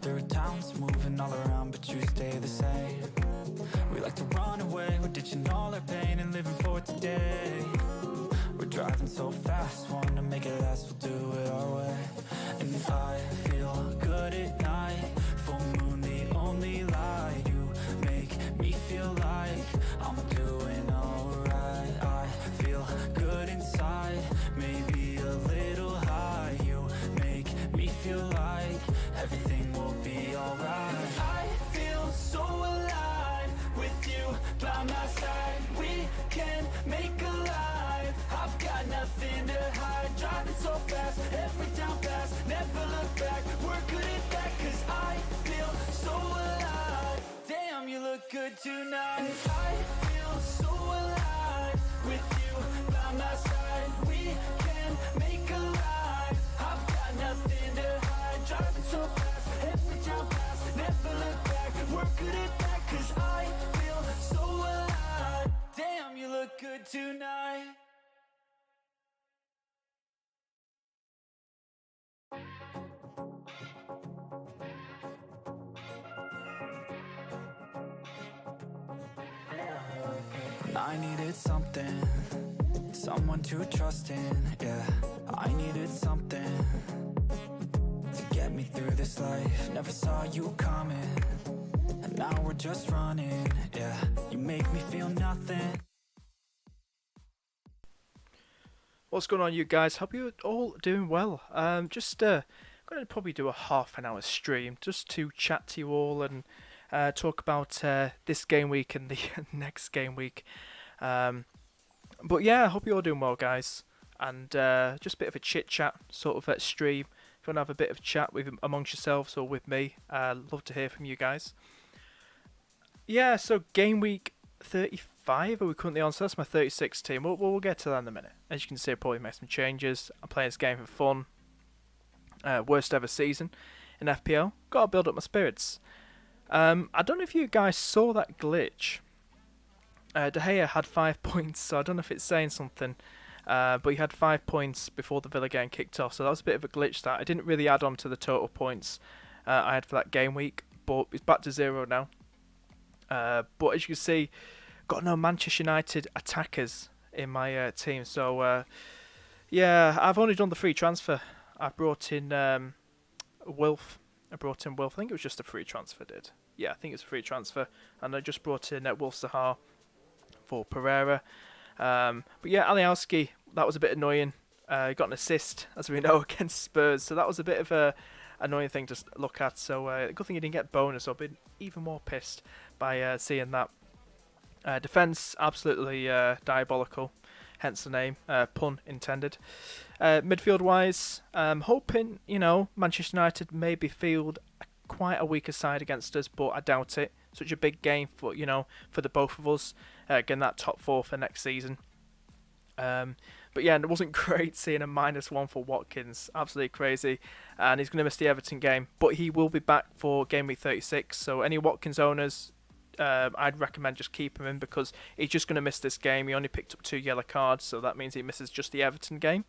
through towns, moving all around, but you stay the same. We like to run away, we're ditching all our pain and living for today. We're driving so fast, wanna make it last, we'll do it our way. And I feel good at night, full moon the only light. You make me feel like I'm doing alright. I feel good inside, maybe a little high. You make me feel like everything will be alright. I feel so alive with you by my side. We can make a life, I've got nothing to hide. Driving so fast, every town pass, never look back. We're good at that, cause I feel so alive. Damn, you look good tonight. I feel so alive with you by my side. We can make a life, I've got nothing to hide. Driving so fast, every town pass, never look back. We're good at that, cause I feel so alive. Damn, you look good tonight. I needed something, someone to trust in, yeah. I needed something to get me through this life. Never saw you coming, and now we're just running, yeah. You make me feel nothing. What's going on, you guys? Hope you're all doing well. I'm going to probably do a half an hour stream just to chat to you all and talk about this game week and the next game week. But yeah, I hope you're all doing well, guys. And just a bit of a chit chat sort of at stream. If you want to have a bit of a chat with amongst yourselves or with me, love to hear from you guys. Yeah, so game week 35 are we currently on? So that's my 36 team. We'll get to that in a minute. As you can see, I probably made some changes. I'm playing this game for fun. Worst ever season in FPL. Got to build up my spirits. I don't know if you guys saw that glitch. De Gea had 5 points, so I don't know if it's saying something. But he had 5 points before the Villa game kicked off, so that was a bit of a glitch that I didn't really add on to the total points I had for that game week. But it's back to 0 now. But as you can see, got no Manchester United attackers in my team. So yeah, I've only done the free transfer. I brought in Wilf. I think it was just a free transfer, Yeah, I think it's a free transfer. And I just brought in Wilf Zaha for Pereira. But yeah, Alioski, that was a bit annoying. He got an assist, as we know, against Spurs. So that was a bit of a annoying thing to look at. So good thing he didn't get bonus. I've been even more pissed by seeing that. Defence, absolutely diabolical. Hence the name, pun intended. Midfield-wise, hoping, Manchester United maybe field quite a weaker side against us, but I doubt it. Such a big game for for the both of us, getting that top 4 for next season. But yeah, it wasn't great seeing a -1 for Watkins. Absolutely crazy. And he's going to miss the Everton game, but he will be back for game week 36. So any Watkins owners, I'd recommend just keep him in because he's just going to miss this game. He only picked up 2 yellow cards, so that means he misses just the Everton game.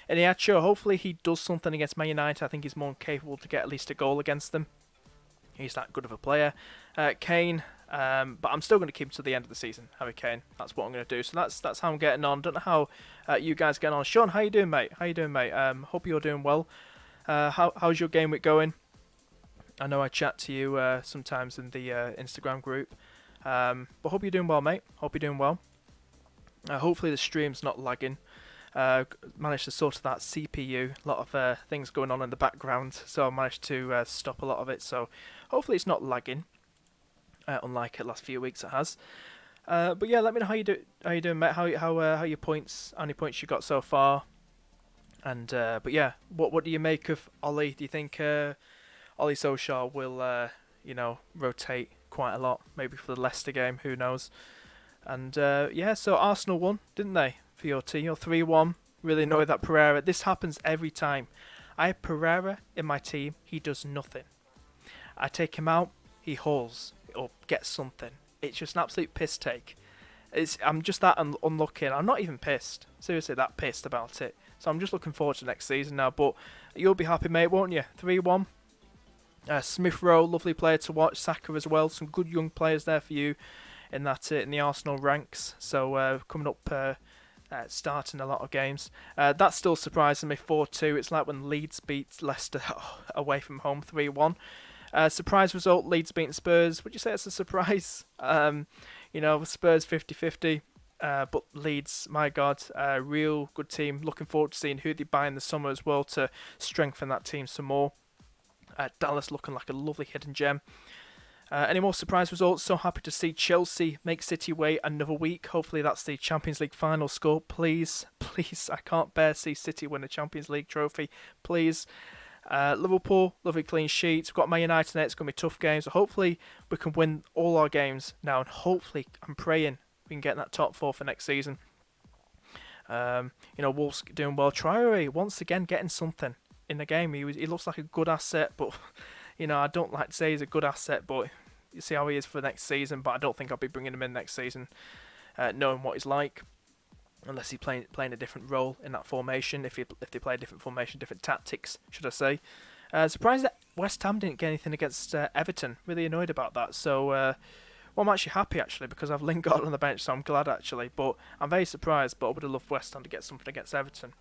And Iacho, hopefully he does something against Man United. I think he's more than capable to get at least a goal against them. He's that good of a player. Kane, but I'm still going to keep him to the end of the season, Harry Kane. That's what I'm going to do. So that's how I'm getting on. Don't know how you guys getting on. Sean, how you doing, mate? Hope you're doing well. How's your game week going? I know I chat to you sometimes in the Instagram group. But hope you're doing well, mate. Hope you're doing well. Hopefully the stream's not lagging. Managed to sort of that CPU. A lot of things going on in the background. So I managed to stop a lot of it. So hopefully it's not lagging. Unlike the last few weeks it has. But yeah, let me know how you doing, mate. How your points? How many points you got so far? And but yeah, what do you make of Ollie? Do you think Ollie Solskjaer will rotate quite a lot, maybe for the Leicester game? Who knows? And yeah, so Arsenal won, didn't they, for your team? 3-1. Really annoyed that Pereira. This happens every time. I have Pereira in my team. He does nothing. I take him out. He hauls or gets something. It's just an absolute piss take. I'm just that unlucky. I'm not even pissed. Seriously, that pissed about it. So I'm just looking forward to next season now. But you'll be happy, mate, won't you? 3-1. Smith Rowe, lovely player to watch. Saka as well. Some good young players there for you in that in the Arsenal ranks. So coming up, starting a lot of games. That's still surprising me. 4-2. It's like when Leeds beat Leicester away from home 3-1. Surprise result. Leeds beating Spurs. Would you say it's a surprise? Spurs 50-50. But Leeds, my God, real good team. Looking forward to seeing who they buy in the summer as well to strengthen that team some more. Dallas looking like a lovely hidden gem. Any more surprise results? So happy to see Chelsea make City wait another week. Hopefully that's the Champions League final score. Please, please, I can't bear see City win a Champions League trophy. Please. Liverpool, lovely clean sheets. We've got Man United next. It's going to be tough games. So hopefully we can win all our games now. And hopefully, I'm praying we can get in that top 4 for next season. Wolves doing well. Traore, once again, getting something in the game. He looks like a good asset, but I don't like to say he's a good asset, but you see how he is for next season. But I don't think I'll be bringing him in next season, knowing what he's like, unless he's playing a different role in that formation. If they play a different formation, different tactics, should I say? Surprised that West Ham didn't get anything against Everton. Really annoyed about that. So. I'm actually happy because I've Lingard on the bench, so I'm glad actually. But I'm very surprised. But I would have loved West Ham to get something against Everton.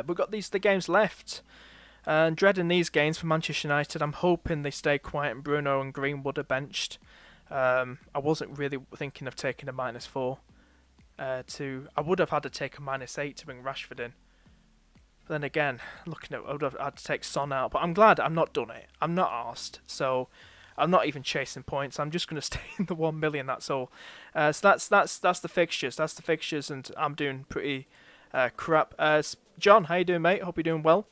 We've got the games left. And dreading these games for Manchester United. I'm hoping they stay quiet and Bruno and Greenwood are benched. I wasn't really thinking of taking a -4. I would have had to take a -8 to bring Rashford in. But then again, I would have had to take Son out. But I'm glad I'm not done it. I'm not arsed. So I'm not even chasing points. I'm just going to stay in the 1 million. That's all. So that's the fixtures. That's the fixtures, and I'm doing pretty crap. John, how you doing, mate? Hope you're doing well.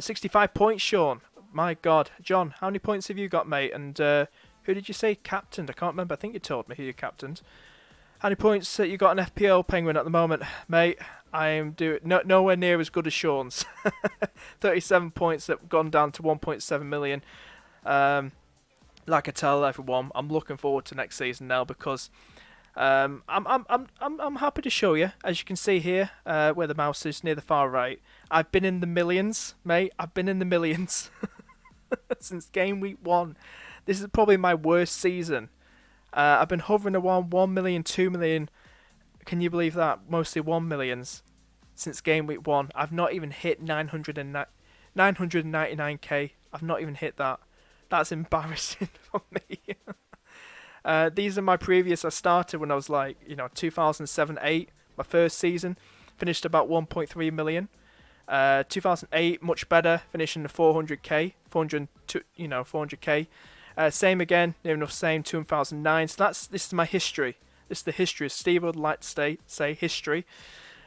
65 points, Sean. My God, John, how many points have you got, mate? And who did you say captained? I can't remember. I think you told me who you captained. How many points you got an FPL Penguin at the moment, mate? I am doing nowhere near as good as Sean's. 37 points that have gone down to 1.7 million. Like I tell everyone, I'm looking forward to next season now because I'm happy to show you, as you can see here, where the mouse is near the far right. I've been in the millions, mate. I've been in the millions since game week 1. This is probably my worst season. I've been hovering around 1 million, 2 million. Can you believe that? Mostly 1 millions since game week 1. I've not even hit 999k. I've not even hit that. That's embarrassing for me. These are my previous. I started when I was 2007-8, my first season. Finished about 1.3 million. 2008, much better, finishing the 400k. Same again, near enough same, 2009. So this is my history. This is the history. Steve would like to say history.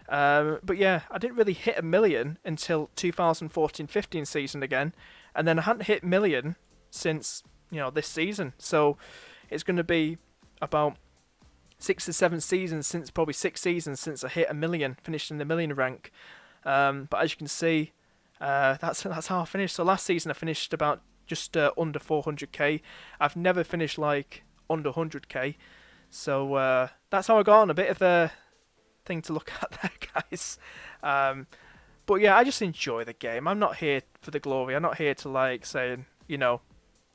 But yeah, I didn't really hit a million until 2014-15 season again. And then I hadn't hit million since this season. So it's going to be about 6 or 7 seasons since, probably 6 seasons since I hit a million, finished in the million rank. But as you can see, that's how I finished. So last season I finished about just under 400k. I've never finished under 100k. So that's how I got on. A bit of a thing to look at there, guys. But yeah, I just enjoy the game. I'm not here for the glory. I'm not here to saying,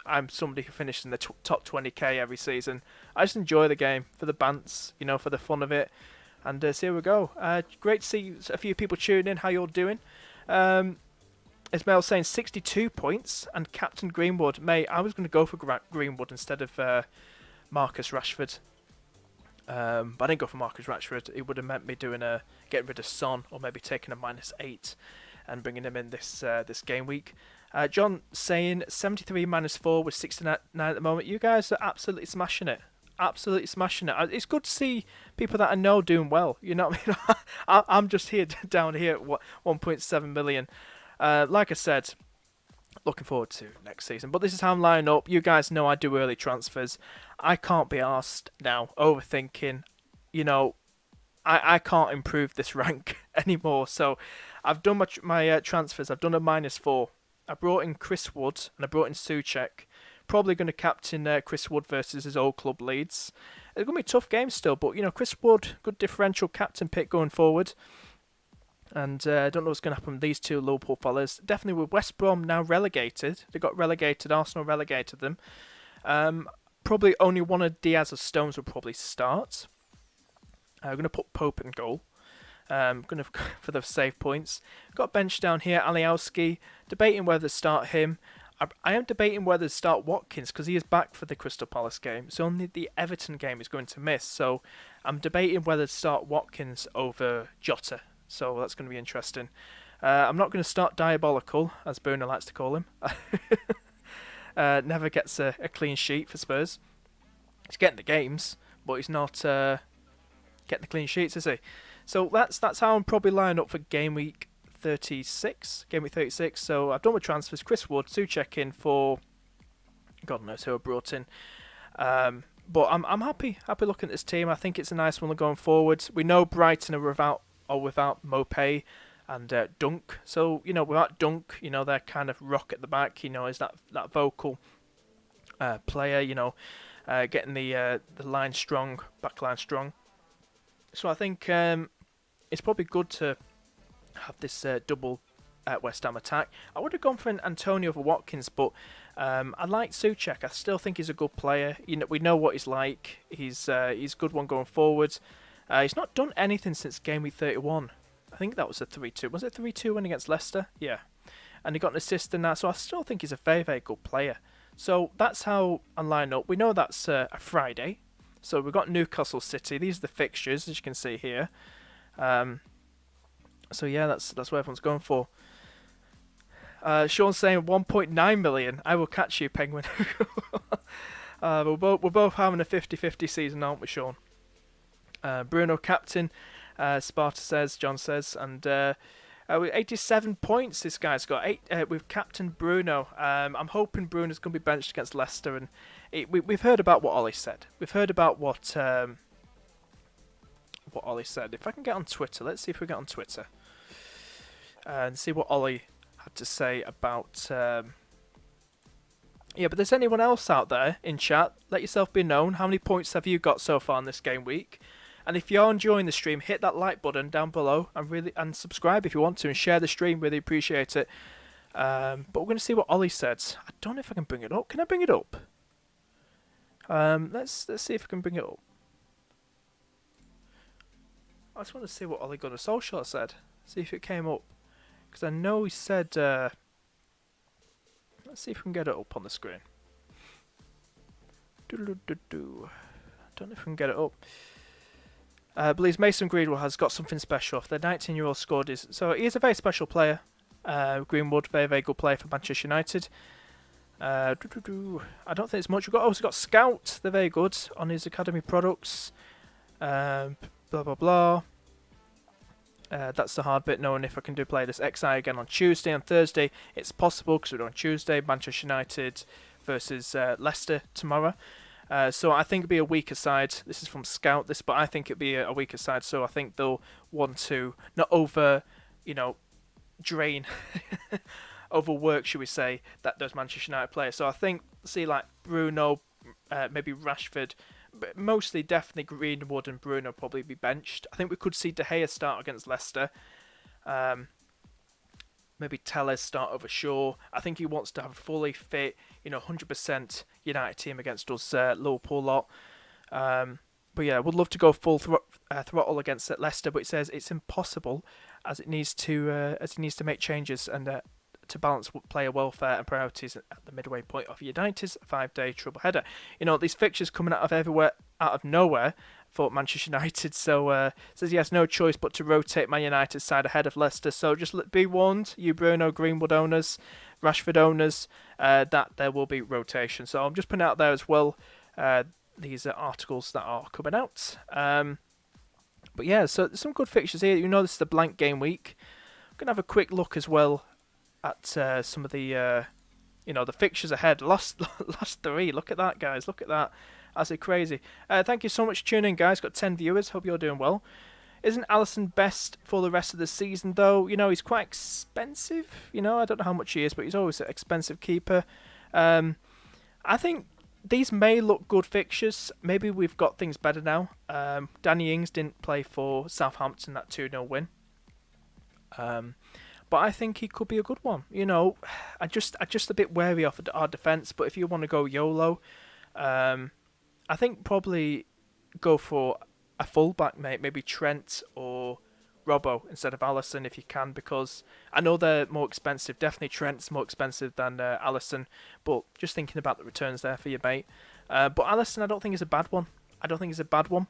I'm somebody who finishes in the top 20k every season. I just enjoy the game for the bants, for the fun of it. And so here we go. Great to see a few people tuning in. How you're doing? Ismail saying 62 points and Captain Greenwood. Mate, I was going to go for Greenwood instead of Marcus Rashford. But I didn't go for Marcus Rashford. It would have meant me getting rid of Son, or maybe taking a -8 and bringing him in this game week. John saying 73 -4 with 69 at the moment. You guys are absolutely smashing it. Absolutely smashing it. It's good to see people that I know doing well. You know what I mean? I'm just here down here at 1.7 million. Like I said, looking forward to next season. But this is how I'm lining up. You guys know I do early transfers. I can't be arsed now overthinking. I can't improve this rank anymore. So I've done my transfers. I've done a -4. I brought in Chris Wood and I brought in Souček. Probably going to captain Chris Wood versus his old club Leeds. It's going to be a tough game still, but Chris Wood, good differential captain pick going forward. And I don't know what's going to happen with these two Liverpool fellas. Definitely with West Brom now relegated. They got relegated. Arsenal relegated them. Probably only one of Diaz or Stones will probably start. I'm going to put Pope in goal. Going to for the save points. Got bench down here. Alioski. Debating whether to start him. I am debating whether to start Watkins because he is back for the Crystal Palace game. It's only the Everton game he's going to miss. So I'm debating whether to start Watkins over Jota. So that's going to be interesting. I'm not going to start Diabolical, as Bruno likes to call him. Never gets a clean sheet for Spurs. He's getting the games, but he's not getting the clean sheets, is he? So that's how I'm probably lining up for game week 36. Game week 36. So I've done with transfers. Chris Wood, Souček in for God knows who I brought in. But I'm happy looking at this team. I think it's a nice one going forward. We know Brighton are without Mopé and Dunk. So, without Dunk, they're kind of rock at the back, is that vocal player, getting the line strong, back line strong. So I think it's probably good to have this double West Ham attack. I would have gone for an Antonio over Watkins, but I like Souček. I still think he's a good player. We know what he's like. He's a good one going forward. He's not done anything since game week 31. I think that was a 3-2. Was it 3-2 win against Leicester? Yeah. And he got an assist in that, so I still think he's a very, very good player. So that's how I line up. We know that's a Friday. So we've got Newcastle City. These are the fixtures, as you can see here. So yeah, that's what everyone's going for. Sean's saying 1.9 million. I will catch you, Penguin. We're both having a 50-50 season, aren't we, Sean? Bruno captain, Sparta says, John says, and with 87 points this guy's got. With captain Bruno. I'm hoping Bruno's going to be benched against Leicester, and we've heard about what Ollie said. We've heard about what Ollie said. If I can get on Twitter, let's see if we get on Twitter and see what Ollie had to say about. Yeah, but there's anyone else out there in chat? Let yourself be known. How many points have you got so far in this game week? And if you're enjoying the stream, hit that like button down below and subscribe if you want to, and share the stream. Really appreciate it. But we're going to see what Ollie said. I don't know if I can bring it up. Can I bring it up? Let's see if I can bring it up. I just want to see what Ollie Gunnar Solskjaer said. See if it came up, because I know he said. Let's see if we can get it up on the screen. I don't know if we can get it up. I believe Mason Greenwood has got something special. The 19-year-old scored his... So he is a very special player. Greenwood, very, very good player for Manchester United. I don't think it's much. We've also got Scout. They're very good on his academy products. Blah, blah, blah. That's the hard bit, knowing if I can play this XI again on Tuesday. On Thursday, it's possible because we're on Tuesday. Manchester United versus Leicester tomorrow. So I think it'll be a weaker side. This is from Scout, but I think it'll be a weaker side. So I think they'll want to not drain, overwork, should we say, that those Manchester United players. So I think, like Bruno, maybe Rashford, but mostly definitely Greenwood and Bruno probably be benched. I think we could see De Gea start against Leicester. Maybe Telles start over Shaw. I think he wants to have a fully fit, 100% United team against us Liverpool lot. But yeah, would love to go full throttle against Leicester, but it says it's impossible as it needs to make changes and to balance player welfare and priorities at the midway point of United's 5-day treble header. These fixtures coming out of everywhere, out of nowhere for Manchester United. So says he has no choice but to rotate Man United's side ahead of Leicester. So just be warned, you Bruno, Greenwood owners, Rashford owners, that there will be rotation. So I'm just putting out there as well these articles that are coming out. But yeah, so there's some good fixtures here. This is the blank game week. I'm going to have a quick look as well at some of the the fixtures ahead. Last three. Look at that, guys. Look at that. That's crazy. Thank you so much for tuning in, guys. Got 10 viewers. Hope you're doing well. Isn't Alisson best for the rest of the season, though? He's quite expensive. I don't know how much he is, but he's always an expensive keeper. I think these may look good fixtures. Maybe we've got things better now. Danny Ings didn't play for Southampton, that 2-0 win. But I think he could be a good one. I just a bit wary of our defence. But if you want to go YOLO, I think probably go for a fullback, mate. Maybe Trent or Robbo instead of Alisson if you can, because I know they're more expensive. Definitely Trent's more expensive than Alisson, but just thinking about the returns there for you, mate. But Alisson, I don't think is a bad one. I don't think he's a bad one.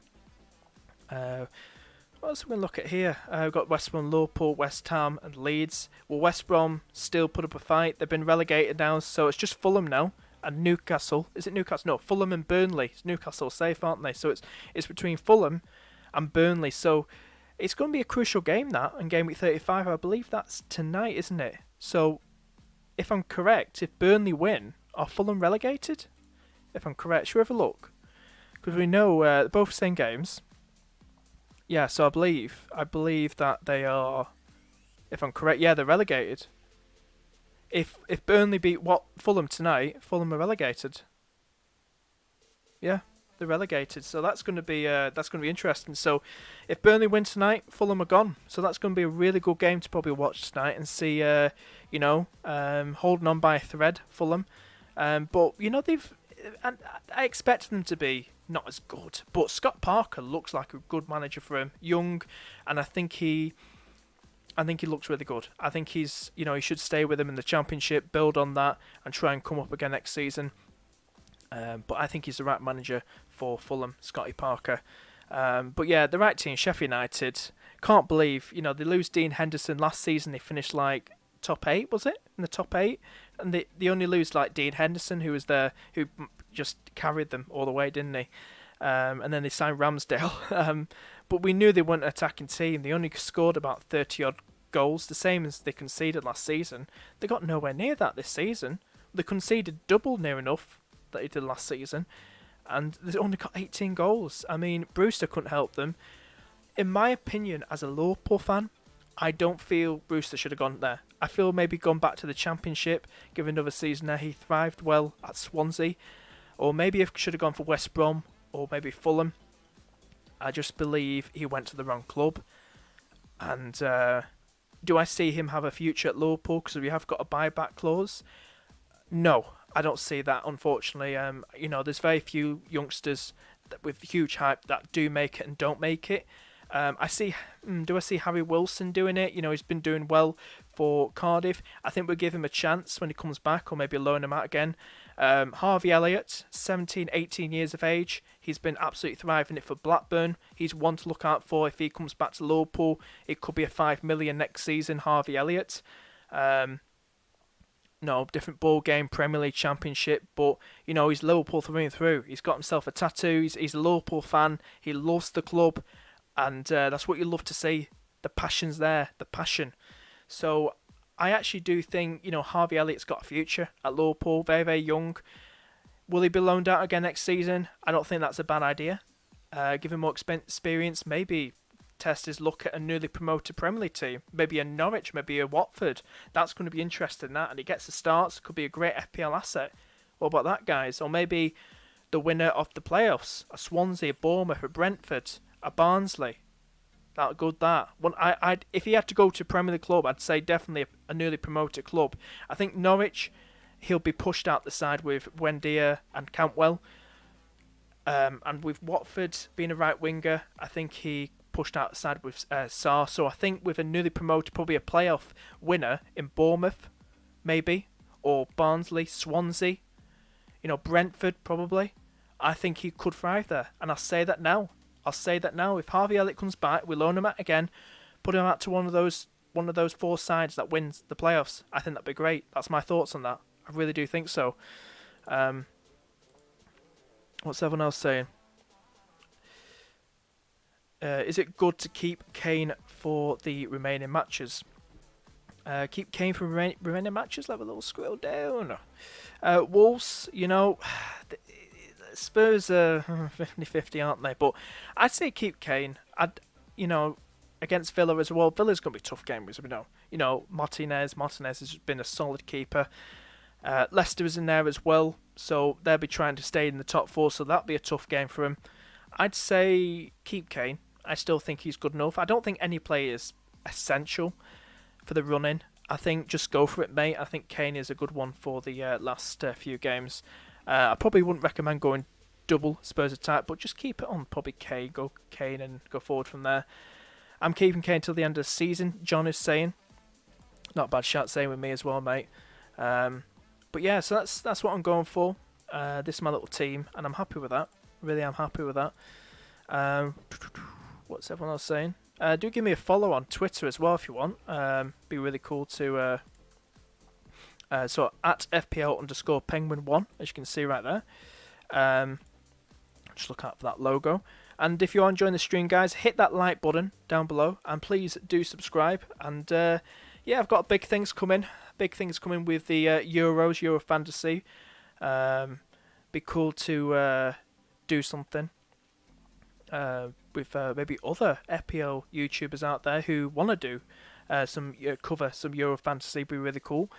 What else are we going to look at here? We've got West Brom, Liverpool, West Ham and Leeds. Well, West Brom still put up a fight. They've been relegated now, so it's just Fulham now. And Newcastle. Is it Newcastle? No, Fulham and Burnley. It's Newcastle safe, aren't they? So it's between Fulham and Burnley. So it's going to be a crucial game, that, in game week 35. I believe that's tonight, isn't it? So if I'm correct, if Burnley win, are Fulham relegated? If I'm correct, should we have a look? Because we know they're both same games. Yeah, so I believe that they are, if I'm correct, yeah, they're relegated. If Burnley beat Fulham tonight, Fulham are relegated. Yeah, they're relegated. So that's going to be interesting. So if Burnley win tonight, Fulham are gone. So that's going to be a really good game to probably watch tonight and see. Holding on by a thread, Fulham. But and I expect them to be not as good. But Scott Parker looks like a good manager for him, young, and I think he looks really good. I think he should stay with him in the Championship, build on that, and try and come up again next season. But I think he's the right manager for Fulham, Scotty Parker. But yeah, the right team, Sheffield United. Can't believe, they lose Dean Henderson last season. They finished like top 8, was it? In the top 8? And they only lose like Dean Henderson, who was there, who just carried them all the way, didn't he? And then they signed Ramsdale. But we knew they weren't an attacking team. They only scored about 30-odd goals, the same as they conceded last season. They got nowhere near that this season. They conceded double near enough that they did last season. And they only got 18 goals. I mean, Brewster couldn't help them. In my opinion, as a Liverpool fan, I don't feel Brewster should have gone there. I feel maybe gone back to the Championship, give another season there. He thrived well at Swansea. Or maybe he should have gone for West Brom or maybe Fulham. I just believe he went to the wrong club. And do I see him have a future at Liverpool because we have got a buyback clause? No, I don't see that, unfortunately. There's very few youngsters with huge hype that do make it and don't make it. Do I see Harry Wilson doing it? He's been doing well for Cardiff. I think we'll give him a chance when he comes back, or maybe loan him out again. Harvey Elliott, 17, 18 years of age. He's been absolutely thriving it for Blackburn. He's one to look out for if he comes back to Liverpool. It could be a 5 million next season, Harvey Elliott. Different ball game, Premier League, Championship, but he's Liverpool through and through. He's got himself a tattoo. He's a Liverpool fan. He loves the club. And that's what you love to see. The passion's there. The passion. So I actually do think, Harvey Elliott's got a future at Liverpool. Very, very young. Will he be loaned out again next season? I don't think that's a bad idea. Give him more experience. Maybe test his luck at a newly promoted Premier League team. Maybe a Norwich, maybe a Watford. That's going to be interesting, that. And he gets the starts. Could be a great FPL asset. What about that, guys? Or maybe the winner of the playoffs. A Swansea, a Bournemouth, a Brentford, a Barnsley. That good, that. If he had to go to a Premier League club, I'd say definitely a newly promoted club. I think Norwich, he'll be pushed out the side with Wendia and Cantwell. And with Watford being a right winger, I think he pushed out the side with Sarr. So I think with a newly promoted, probably a playoff winner in Bournemouth, maybe, or Barnsley, Swansea, Brentford probably. I think he could thrive there, and I'll say that now. If Harvey Elliott comes back, we loan him out again, put him out to one of those 4 sides that wins the playoffs. I think that'd be great. That's my thoughts on that. I really do think so. What's everyone else saying? Is it good to keep Kane for the remaining matches? Keep Kane for remaining matches? Let a little scroll down. Wolves, Spurs are 50-50, aren't they? But I'd say keep Kane. Against Villa as well. Villa's going to be a tough game, as we know. Martinez has been a solid keeper. Leicester is in there as well, so they'll be trying to stay in the top 4, so that'll be a tough game for him. I'd say keep Kane. I still think he's good enough. I don't think any player is essential. for the run-in. I think just go for it, mate. I think Kane is a good one for the last few games. I probably wouldn't recommend going double Spurs attack, but just keep it on probably Kane. Go Kane and go forward from there. I'm keeping Kane till the end of the season, John is saying. Not a bad shout, saying with me as well, mate. But yeah, so that's what I'm going for. This is my little team, and I'm happy with that. Really, I'm happy with that. What's everyone else saying? Do give me a follow on Twitter as well if you want. Be really cool to. So at FPL_Penguin1, as you can see right there. Just look out for that logo. And if you are enjoying the stream, guys, hit that like button down below, and please do subscribe. And yeah, I've got big things coming. Big things coming with the Euros, Euro Fantasy. Be cool to do something with maybe other FPL YouTubers out there who want to do cover some Euro Fantasy. Be really cool.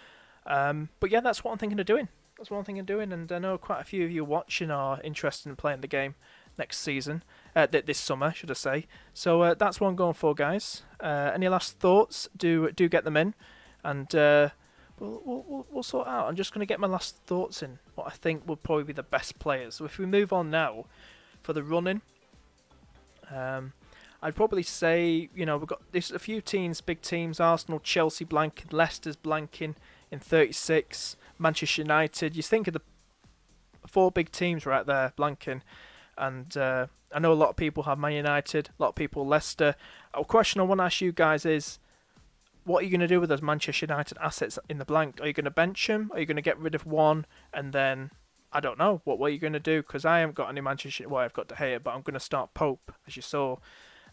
But yeah, that's what I'm thinking of doing. And I know quite a few of you watching are interested in playing the game next season, this summer, should I say. So that's what I'm going for, guys. Any last thoughts? Do get them in, and we'll sort out. I'm just going to get my last thoughts in. What I think will probably be the best players. So if we move on now for the run-in, I'd probably say, we've got a few teams, big teams: Arsenal, Chelsea blanking, Leicester's blanking in 36, Manchester United. You think of the 4 big teams right there blanking, and I know a lot of people have Man United, a lot of people Leicester. A question I want to ask you guys is, what are you going to do with those Manchester United assets in the blank? Are you going to bench them? Are you going to get rid of one? And then, I don't know, what are you going to do? Because I haven't got any Manchester... Well, I've got De Gea, but I'm going to start Pope, as you saw.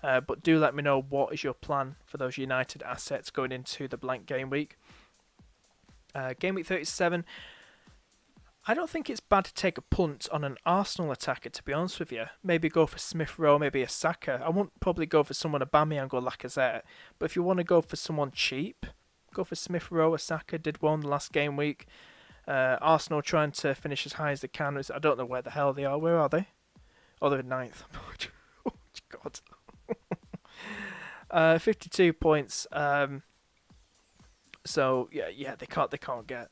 But do let me know, what is your plan for those United assets going into the blank game week? Game week 37... I don't think it's bad to take a punt on an Arsenal attacker, to be honest with you. Maybe go for Smith Rowe, maybe a Saka. I won't probably go for someone Aubameyang or Lacazette. But if you want to go for someone cheap, go for Smith Rowe or Saka. Did one the last game week. Arsenal trying to finish as high as they can. I don't know where the hell they are. Where are they? Oh, they're in 9th. Oh, God. 52 points. So yeah, they can't get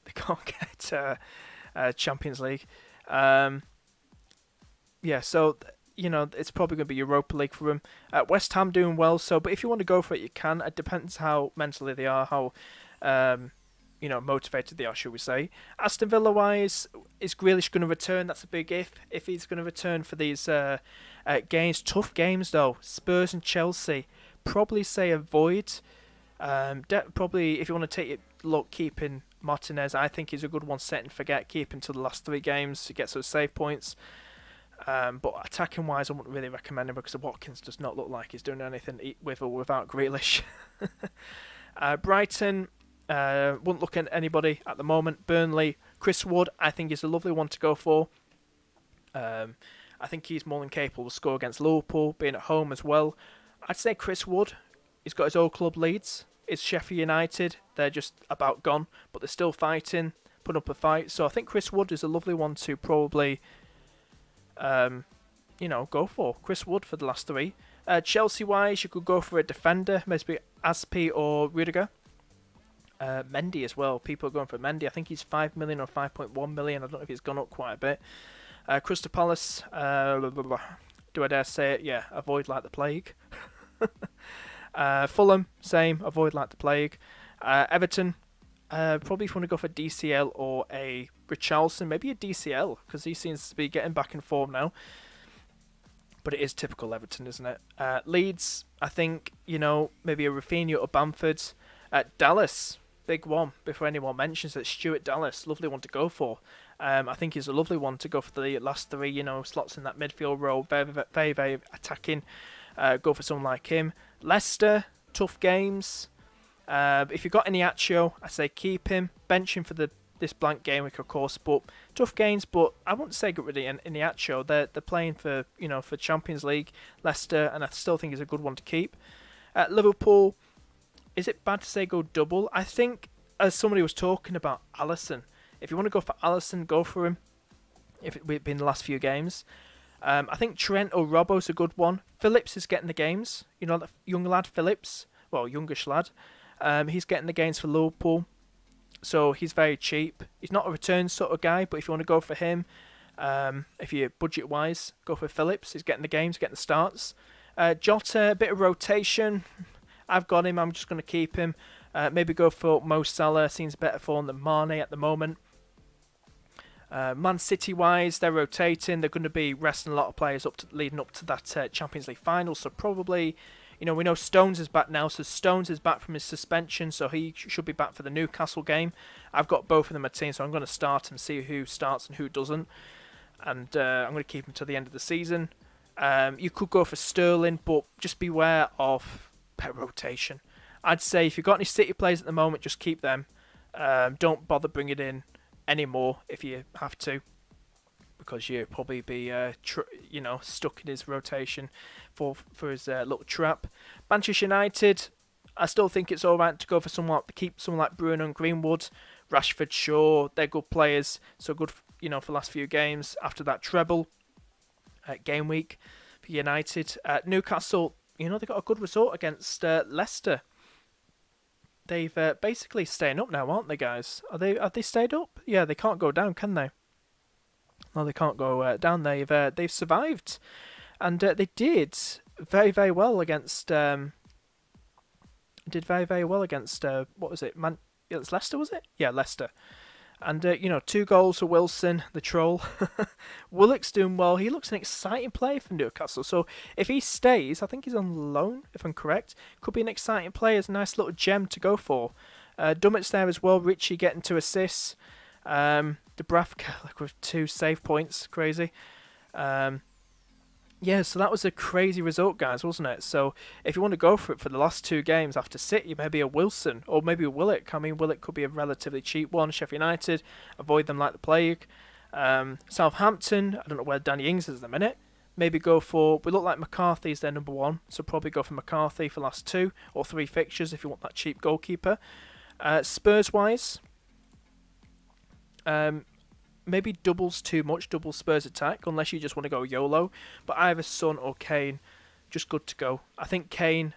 Champions League. So it's probably going to be Europa League for them. West Ham doing well, but if you want to go for it, you can. It depends how mentally they are, how motivated they are, should we say. Aston Villa wise, is Grealish going to return? That's a big if he's going to return for these games. Tough games though. Spurs and Chelsea, probably say avoid. Probably if you want to take it, look, keeping Martinez, I think he's a good one. Set and forget, keep him to the last 3 games to get those save points. But attacking wise, I wouldn't really recommend him because Watkins does not look like he's doing anything with or without Grealish. Brighton, wouldn't look at anybody at the moment. Burnley, Chris Wood, I think is a lovely one to go for. I think he's more than capable to score against Liverpool, being at home as well. I'd say Chris Wood. He's got his old club Leeds. It's Sheffield United. They're just about gone, but they're still fighting, putting up a fight. So I think Chris Wood is a lovely one to probably, go for. Chris Wood for the last 3. Chelsea-wise, you could go for a defender, maybe Aspi or Rudiger. Mendy as well. People are going for Mendy. I think he's 5 million or 5.1 million. I don't know if he's gone up quite a bit. Crystal Palace, do I dare say it? Yeah, avoid like the plague. Fulham, same, avoid like the plague. Everton, probably if you want to go for DCL or a Richarlison, maybe a DCL, because he seems to be getting back in form now. But it is typical Everton, isn't it? Leeds, I think, maybe a Rafinha or Bamford. Dallas, big one, before anyone mentions it. Stuart Dallas, lovely one to go for. I think he's a lovely one to go for the last 3, slots in that midfield role. Very, very, very attacking. Go for someone like him. Leicester, tough games. If you've got any Iniacho, I say keep him. Bench him for this blank game week, of course. But tough games, but I wouldn't say get rid of Iniacho. They're playing for for Champions League, Leicester, and I still think he's a good one to keep. At Liverpool, is it bad to say go double? I think, as somebody was talking about Alisson, if you want to go for Alisson, go for him. If it's been the last few games. I think Trent or Robbo's a good one. Phillips is getting the games. The young lad Phillips. Well, youngish lad. He's getting the gains for Liverpool, so he's very cheap. He's not a return sort of guy, but if you want to go for him, if you're budget-wise, go for Phillips. He's getting the games, getting the starts. Jota, a bit of rotation. I've got him. I'm just going to keep him. Maybe go for Mo Salah. Seems better form than Mane at the moment. Man City-wise, they're rotating. They're going to be resting a lot of players leading up to that Champions League final. So probably, we know Stones is back now. So Stones is back from his suspension. So he should be back for the Newcastle game. I've got both of them at team. So I'm going to start and see who starts and who doesn't. And I'm going to keep them to the end of the season. You could go for Sterling, but just beware of pet rotation. I'd say if you've got any City players at the moment, just keep them. Don't bother bringing in any more if you have to, because you'll probably be stuck in his rotation for his little trap. Manchester United, I still think it's alright to go for someone like Bruno and Greenwood, Rashford, Shaw. They're good players, so good for the last few games after that treble game week for United. Newcastle, they got a good result against Leicester. They've basically staying up now, aren't they, guys? Have they stayed up? Yeah, they can't go down, can they? No, they can't go down. They've survived, and they did very, very well against. What was it? It was Leicester, was it? Yeah, Leicester. And 2 goals for Wilson, the troll. Willock's doing well. He looks an exciting player for Newcastle. So if he stays, I think he's on loan, if I'm correct. Could be an exciting player. It's a nice little gem to go for. Dummett's there as well. Richie getting 2 assists. Dubravka with 2 save points. Crazy. So that was a crazy result, guys, wasn't it? So if you want to go for it for the last 2 games after City, maybe a Wilson or maybe a Willock. I mean, Willock could be a relatively cheap one. Sheffield United, avoid them like the plague. Southampton, I don't know where Danny Ings is at the minute. Maybe we look like McCarthy's their number 1, so probably go for McCarthy for the last 2 or 3 fixtures if you want that cheap goalkeeper. Spurs-wise, maybe doubles too much, double Spurs attack, unless you just want to go YOLO. But either Son or Kane, just good to go. I think Kane,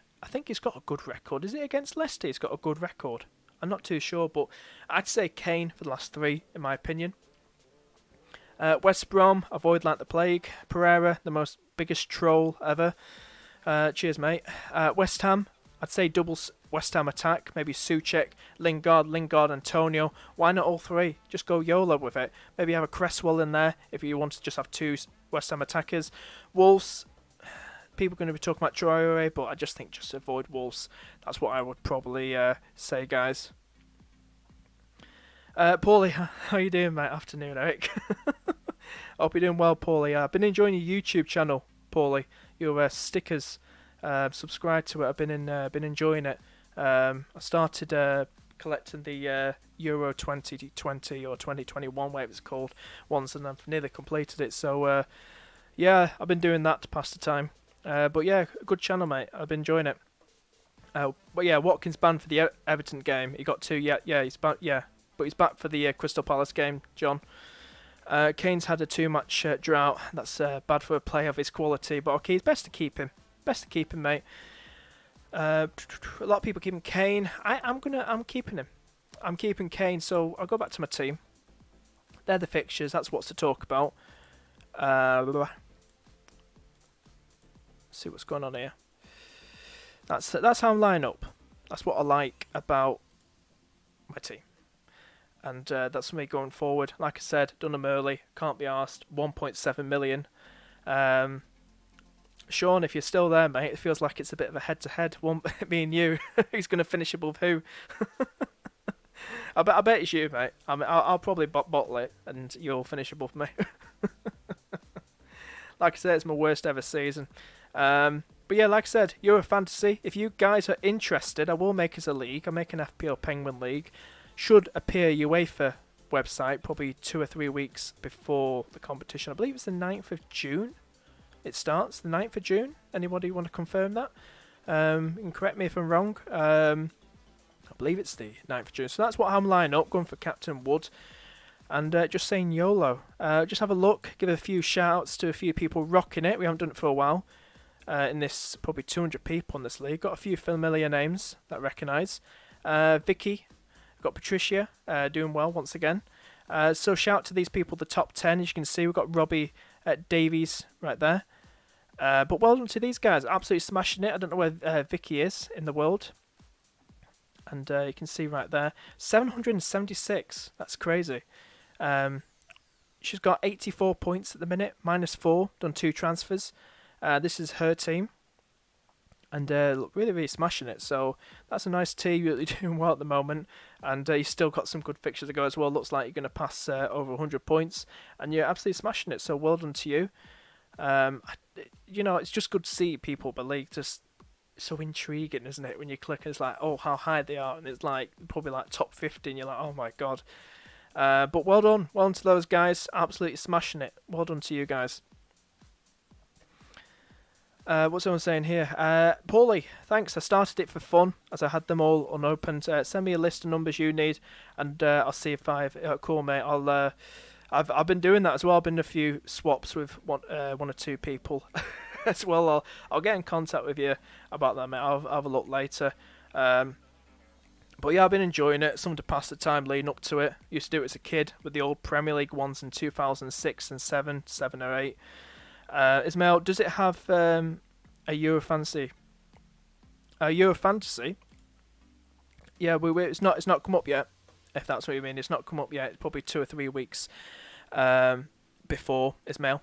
he's got a good record. Is it against Leicester? He's got a good record. I'm not too sure, but I'd say Kane for the last 3, in my opinion. West Brom, avoid like the plague. Pereira, the biggest troll ever. Cheers, mate. West Ham, I'd say doubles West Ham attack. Maybe Souček, Lingard, Antonio. Why not all 3? Just go YOLO with it. Maybe have a Cresswell in there if you want to just have 2 West Ham attackers. Wolves, people are going to be talking about Traore, but I just think just avoid Wolves. That's what I would probably say, guys. Paulie, how you doing, mate? Afternoon, Eric. Hope you're doing well, Paulie. I've been enjoying your YouTube channel, Paulie. Your stickers. Subscribe to it. I've been enjoying it. I started collecting the Euro 2020 or 2021, whatever it's called, ones, and I've nearly completed it. So I've been doing that to pass the time. But yeah, good channel, mate. I've been enjoying it. But yeah, Watkins banned for the Everton game. He got 2. He's back. Yeah, but he's back for the Crystal Palace game, John. Kane's had a 2-match drought. That's bad for a player of his quality. But okay, it's best to keep him. Mate. A lot of people keeping Kane. I'm keeping him. I'm keeping Kane. So I'll go back to my team. They're the fixtures. That's what's to talk about. See what's going on here. That's how I'm lining up. That's what I like about my team. And that's me going forward. Like I said, done them early. Can't be asked. 1.7 million. Sean, if you're still there, mate, it feels like it's a bit of a head-to-head. Me and you. Who's going to finish above who? I bet it's you, mate. I'll probably bottle it, and you'll finish above me. Like I said, it's my worst ever season. But yeah, like I said, Euro Fantasy. If you guys are interested, I will make us a league. I'm making FPL Penguin League. Should appear UEFA website probably 2 or 3 weeks before the competition. I believe it's the 9th of June. It starts the 9th of June. Anybody want to confirm that? You can correct me if I'm wrong. I believe it's the 9th of June. So that's what I'm lining up, going for Captain Wood. And just saying YOLO. Just have a look. Give a few shout-outs to a few people rocking it. We haven't done it for a while. In this, probably 200 people in this league. Got a few familiar names that I recognise. Vicky, we've got Patricia doing well once again. So shout out to these people, the top 10. As you can see, we've got Robbie Davies right there. But well done to these guys, absolutely smashing it. I don't know where Vicky is in the world. And you can see right there, 776. That's crazy. She's got 84 points at the minute, -4, done 2 transfers. This is her team. And really, really smashing it. So that's a nice team. You're doing well at the moment. And you've still got some good fixtures to go as well. Looks like you're going to pass over 100 points. And you're absolutely smashing it. So well done to you. You know, it's just good to see people, but like, just so intriguing, isn't it? When you click, it's like, oh, how high they are. And it's like, probably like top 50. And you're like, oh my God. But well done. Well done to those guys. Absolutely smashing it. Well done to you guys. What's someone saying here? Paulie, thanks. I started it for fun as I had them all unopened. Send me a list of numbers you need, and I'll see if I've cool, mate. I've been doing that as well. I've been in a few swaps with one or two people as well. I'll get in contact with you about that, mate. I'll have a look later. But yeah, I've been enjoying it. Something to pass the time leading up to it. Used to do it as a kid with the old Premier League ones in 2006 and 7 or 8. Ismail, does it have a Euro Fantasy? Euro Fantasy? Yeah, it's not come up yet. If that's what you mean, it's not come up yet. It's probably 2 or 3 weeks before Ismail.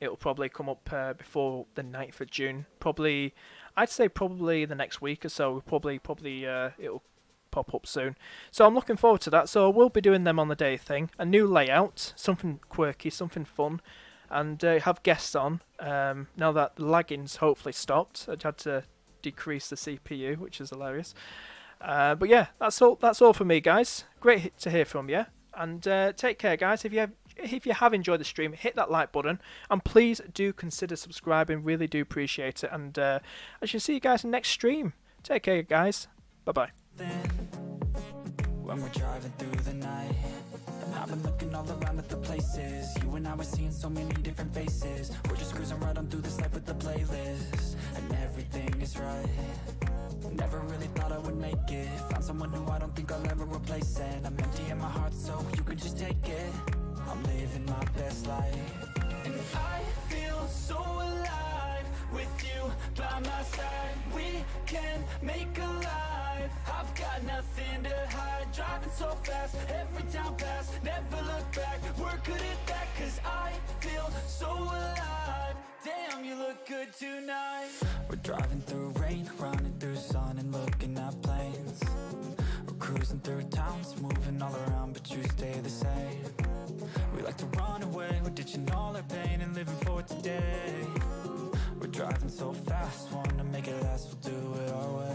It'll probably come up before the 9th of June. Probably, I'd say probably the next week or so. Probably it'll pop up soon. So I'm looking forward to that. So we'll be doing them on the day thing. A new layout, something quirky, something fun. And have guests on. Now that the lagging's hopefully stopped, I had to decrease the CPU, which is hilarious. But yeah, that's all for me, guys. Great to hear from you, and take care, guys. If you have enjoyed the stream, hit that like button, and please do consider subscribing. Really do appreciate it. And I shall see you guys in the next stream. Take care, guys. Bye bye. When we're driving through the night, I've been looking all around at the places. You and I were seeing so many different faces. We're just cruising right on through this life with the playlist, and everything is right. Never really thought I would make it. Found someone who I don't think I'll ever replace, and I'm empty in my heart, so you can just take it. I'm living my best life, and I feel so alive with you by my side. We can make a life. I've got nothing to hide. Driving so fast, every town pass. Never look back, we're good at that. Cause I feel so alive. Damn, you look good tonight. We're driving through rain, running through sun, and looking at planes. We're cruising through towns, moving all around, but you stay the same. We like to run away, we're ditching all our pain and living for today. We're driving so fast, wanna make it last, we'll do it our way.